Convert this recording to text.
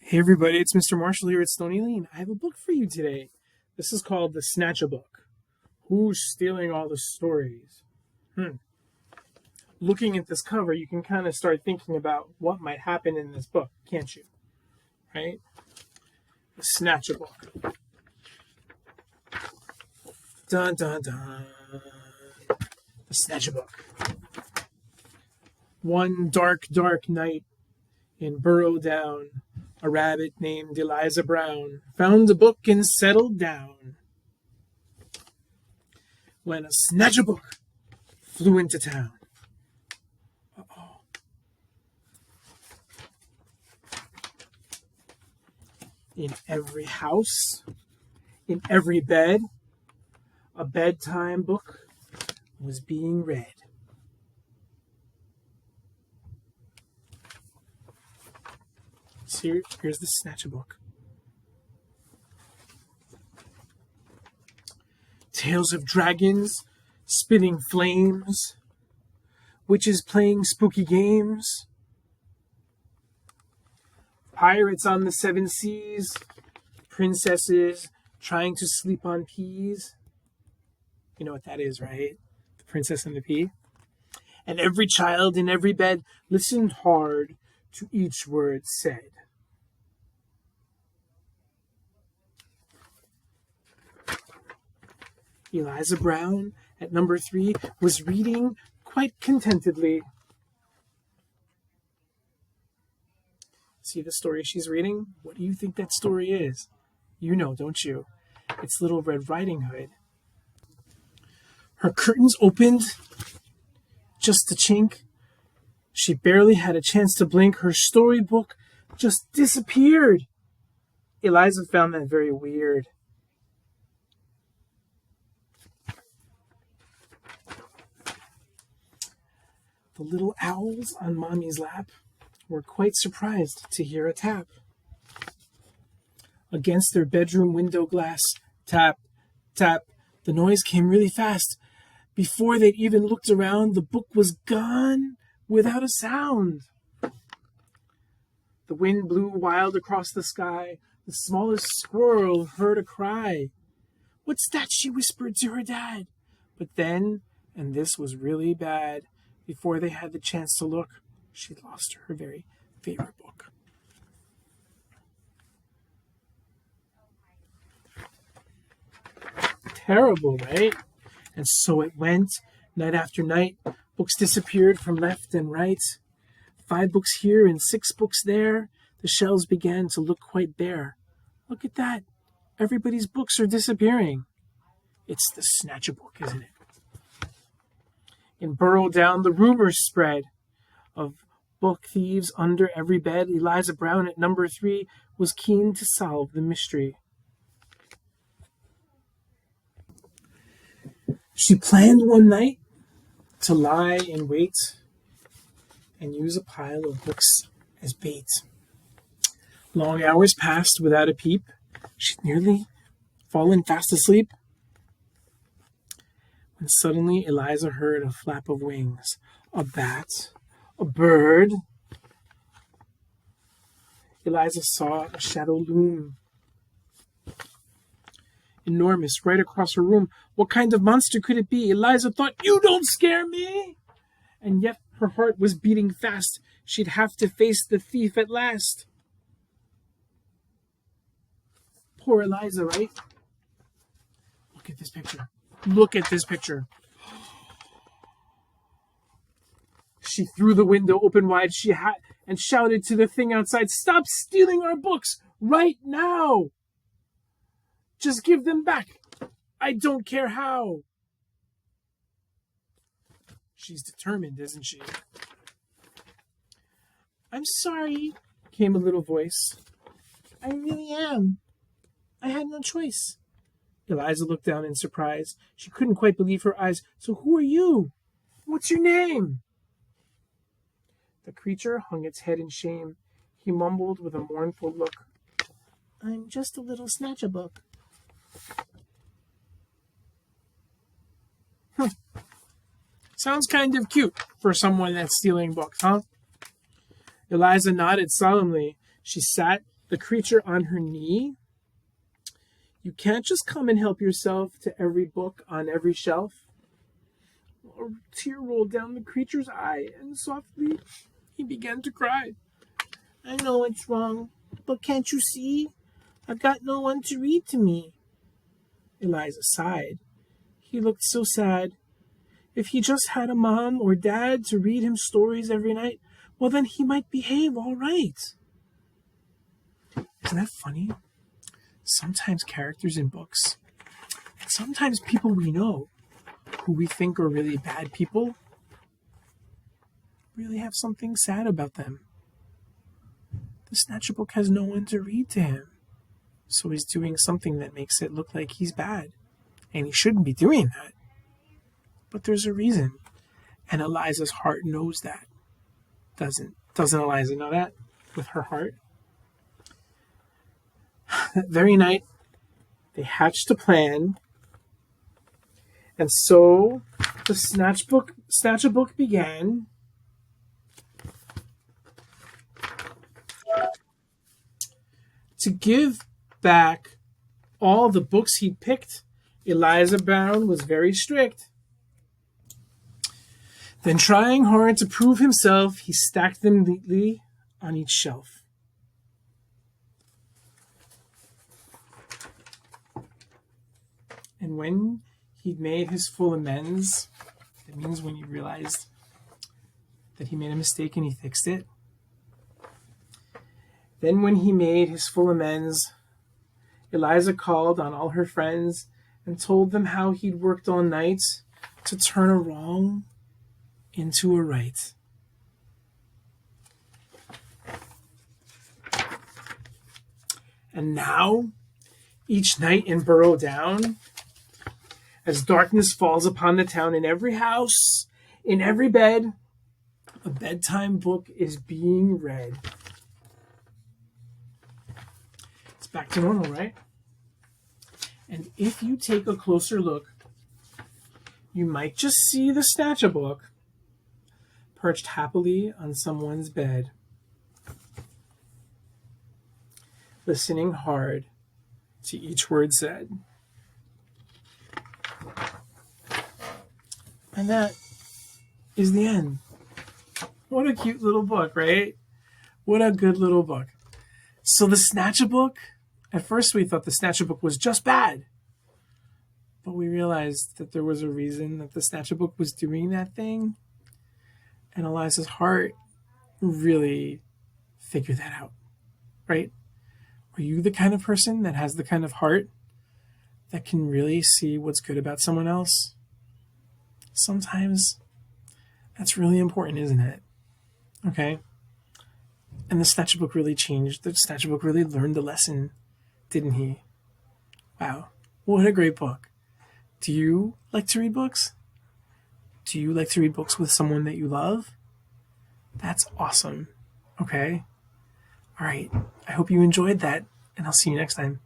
Hey everybody, it's Mr. Marshall here at Stony Lane. I have a book for you today. This is called the Snatchabook. Who's stealing all the stories? Looking at this cover, you can kind of start thinking about what might happen in this book, can't you? Right? The Snatchabook. Dun dun dun. The Snatchabook. One dark, dark night in Burrow Down, a rabbit named Eliza Brown found a book and settled down. When a Snatchabook flew into town. Uh-oh. In every house, in every bed, a bedtime book was being read. So here's the Snatchabook. Tales of dragons spitting flames, witches playing spooky games, pirates on the seven seas, princesses trying to sleep on peas. You know what that is, right? The Princess and the Pea. And every child in every bed listened hard to each word said. Eliza Brown, at number 3, was reading quite contentedly. See the story she's reading? What do you think that story is? You know, don't you? It's Little Red Riding Hood. Her curtains opened just a chink. She barely had a chance to blink. Her storybook just disappeared. Eliza found that very weird. The little owls on Mommy's lap were quite surprised to hear a tap. Against their bedroom window glass, tap, tap. The noise came really fast. Before they'd even looked around, the book was gone without a sound. The wind blew wild across the sky. The smallest squirrel heard a cry. "What's that?" she whispered to her dad. But then, and this was really bad, before they had the chance to look, she'd lost her very favorite book. Terrible, right? And so it went, night after night. Books disappeared from left and right. 5 books here and 6 books there. The shelves began to look quite bare. Look at that. Everybody's books are disappearing. It's the Snatchabook, isn't it? In Burrow Down, the rumors spread of book thieves under every bed. Eliza Brown at number 3 was keen to solve the mystery. She planned one night to lie in wait and use a pile of books as bait. Long hours passed without a peep. She'd nearly fallen fast asleep when suddenly Eliza heard a flap of wings. A bat, a bird. Eliza saw a shadow loom, enormous, right across her room. What kind of monster could it be? Eliza thought, "You don't scare me!" And yet her heart was beating fast. She'd have to face the thief at last. Poor Eliza, right? Look at this picture. Look at this picture. She threw the window open wide and shouted to the thing outside, "Stop stealing our books right now! Just give them back. I don't care how." She's determined, isn't she? "I'm sorry," came a little voice. "I really am. I had no choice." Eliza looked down in surprise. She couldn't quite believe her eyes. "So who are you? What's your name?" The creature hung its head in shame. He mumbled with a mournful look, "I'm just a little Snatchabook." Sounds kind of cute for someone that's stealing books, huh? Eliza nodded solemnly. She sat the creature on her knee. You can't just come and help yourself to every book on every shelf. A tear rolled down the creature's eye, and softly he began to cry. I know it's wrong, but can't you see? I've got no one to read to me. Eliza sighed. He looked so sad. If he just had a mom or dad to read him stories every night, well, then he might behave all right. Isn't that funny? Sometimes characters in books, and sometimes people we know who we think are really bad people, really have something sad about them. The Snatchabook has no one to read to him, so he's doing something that makes it look like he's bad, and he shouldn't be doing that. But there's a reason, and Eliza's heart knows that. Doesn't Eliza know that with her heart? That very night, they hatched a plan, and so the Snatchabook began to give back all the books he'd picked. Eliza Brown was very strict. Then, trying hard to prove himself, he stacked them neatly on each shelf. And when he'd made his full amends, that means when he realized that he made a mistake and he fixed it. Then when he made his full amends, Eliza called on all her friends and told them how he'd worked all night to turn a wrong into a right. And now, each night in Burrow Down, as darkness falls upon the town, in every house, in every bed, a bedtime book is being read. It's back to normal, right? And if you take a closer look, you might just see the Snatchabook perched happily on someone's bed, listening hard to each word said. And that is the end. What a cute little book, right? What a good little book. So the Snatchabook, at first we thought the Snatchabook was just bad. But we realized that there was a reason that the Snatchabook was doing that thing. And Eliza's heart really figured that out, right? Are you the kind of person that has the kind of heart that can really see what's good about someone else? Sometimes that's really important, isn't it? Okay? And the Snatchabook really changed. The Snatchabook really learned the lesson, didn't he? Wow. What a great book. Do you like to read books? Do you like to read books with someone that you love? That's awesome. Okay? All right. I hope you enjoyed that, and I'll see you next time.